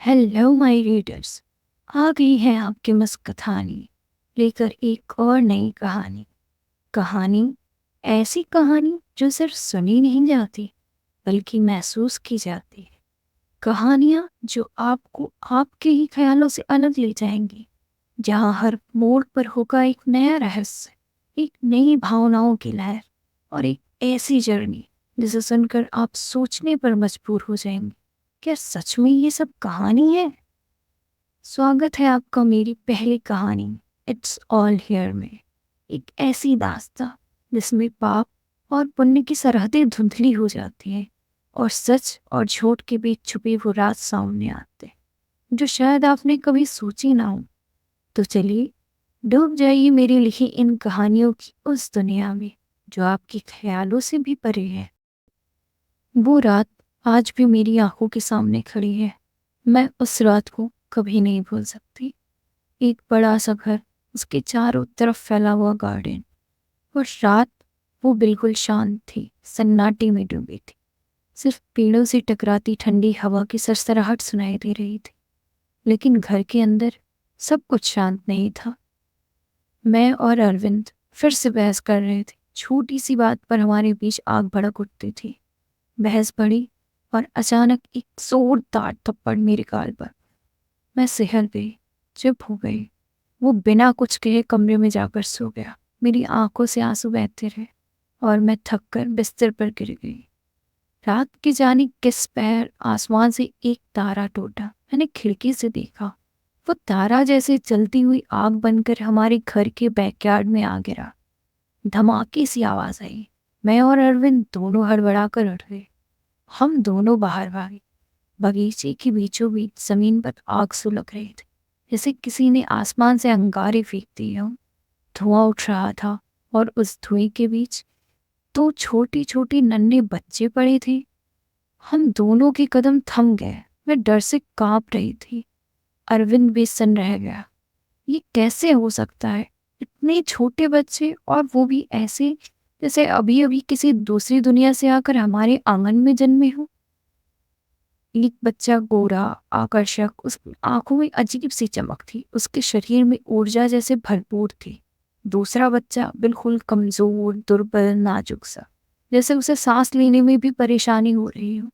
Hello my readers. आ गई है आपकी मस्कथानी लेकर एक और नई कहानी। कहानी ऐसी कहानी जो सिर्फ सुनी नहीं जाती बल्कि महसूस की जाती है। कहानियाँ जो आपको आपके ही ख्यालों से अलग ले जाएंगी, जहाँ हर मोड़ पर होगा एक नया रहस्य, एक नई भावनाओं की लहर और एक ऐसी जर्नी जिसे सुनकर आप सोचने पर मजबूर हो जाएंगे, क्या सच में ये सब कहानी है। स्वागत है आपका मेरी पहली कहानी इट्स ऑल हियर में। एक ऐसी दास्तां जिसमें पाप और पुण्य की सरहदें धुंधली हो जाती हैं और सच और झूठ के बीच छुपे वो राज सामने आते हैं जो शायद आपने कभी सोची ना हो। तो चलिए डूब जाइए मेरी लिखी इन कहानियों की उस दुनिया में जो आपके ख्यालों से भी परे है। वो रात आज भी मेरी आंखों के सामने खड़ी है। मैं उस रात को कभी नहीं भूल सकती। एक बड़ा सा घर, उसके चारों तरफ फैला हुआ गार्डन और रात वो बिल्कुल शांत थी, सन्नाटे में डूबी थी। सिर्फ पेड़ों से टकराती ठंडी हवा की सरसराहट सुनाई दे रही थी, लेकिन घर के अंदर सब कुछ शांत नहीं था। मैं और अरविंद फिर से बहस कर रहे थे। छोटी सी बात पर हमारे बीच आग भड़क उठती थी। बहस बढ़ी और अचानक एक जोरदार थप्पड़ मेरे गाल पर। मैं सिहर गई, चुप हो गई। वो बिना कुछ कहे कमरे में जाकर सो गया। मेरी आंखों से आंसू बहते रहे और मैं थक कर बिस्तर पर गिर गई। रात की जाने किस पैर आसमान से एक तारा टूटा। मैंने खिड़की से देखा, वो तारा जैसे जलती हुई आग बनकर हमारे घर के बैकयार्ड में आ गिरा। धमाके सी आवाज आई। मैं और अरविंद दोनों हड़बड़ा कर उठ गए। हम दोनों बाहर भागे। बगीचे के बीचों बीच जमीन पर आग सुलग रही थी, जैसे किसी ने आसमान से अंगारे फेंक दिए हों। धुआं उठ रहा था और उस धुएं के बीच दो छोटी छोटी नन्हे बच्चे पड़े थे। हम दोनों के कदम थम गए। मैं डर से कांप रही थी। अरविंद बेसन्न रह गया। ये कैसे हो सकता है? इतने छोटे बच्चे और वो भी ऐसे जैसे अभी अभी किसी दूसरी दुनिया से आकर हमारे आंगन में जन्मे हो। एक बच्चा गोरा, आकर्षक, उसकी आंखों में अजीब सी चमक थी, उसके शरीर में ऊर्जा जैसे भरपूर थी। दूसरा बच्चा बिल्कुल कमजोर, दुर्बल, नाजुक सा, जैसे उसे सांस लेने में भी परेशानी हो रही हो।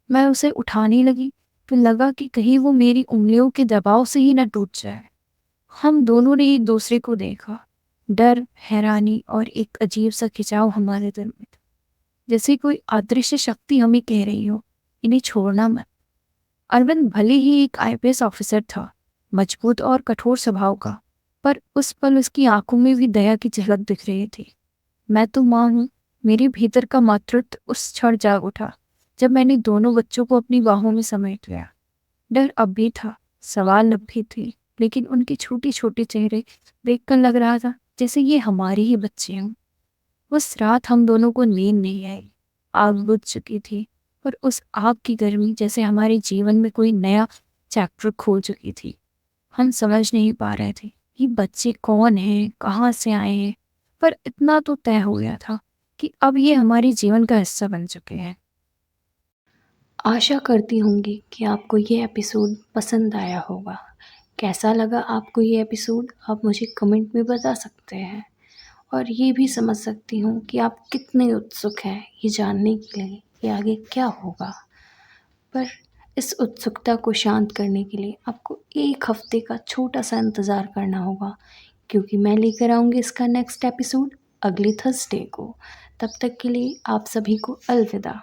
मैं उसे उठाने लगी तो लगा कि कहीं वो मेरी उंगलियों के दबाव से ही न टूट जाए। हम दोनों ने एक दूसरे को देखा। डर, हैरानी और एक अजीब सा खिंचाव हमारे दिल में था, जैसे कोई अदृश्य शक्ति हमें कह रही हो, इन्हें छोड़ना मत। अरविंद भले ही एक आईपीएस ऑफिसर था, मजबूत और कठोर स्वभाव का, पर उस पल उसकी आंखों में भी दया की झलक दिख रही थी। मैं तो मां हूं। मेरे भीतर का मातृत्व उस क्षण जाग उठा जब मैंने दोनों बच्चों को अपनी बाहों में समेट लिया। डर अब भी था, सवाल अब भी थे, लेकिन उनके छोटे छोटे चेहरे देखकर लग रहा था जैसे ये हमारे ही बच्चे हों। उस रात हम दोनों को नींद नहीं आई। आग बुझ चुकी थी और उस आग की गर्मी जैसे हमारे जीवन में कोई नया चैप्टर खोल चुकी थी। हम समझ नहीं पा रहे थे ये बच्चे कौन हैं, कहाँ से आए हैं, पर इतना तो तय हो गया था कि अब ये हमारे जीवन का हिस्सा बन चुके हैं। आशा करती होंगी कि आपको ये एपिसोड पसंद आया होगा। कैसा लगा आपको ये एपिसोड आप मुझे कमेंट में बता सकते हैं। और ये भी समझ सकती हूँ कि आप कितने उत्सुक हैं ये जानने के लिए कि आगे क्या होगा। पर इस उत्सुकता को शांत करने के लिए आपको एक हफ्ते का छोटा सा इंतज़ार करना होगा, क्योंकि मैं लेकर आऊँगी इसका नेक्स्ट एपिसोड अगले थर्सडे को। तब तक के लिए आप सभी को अलविदा।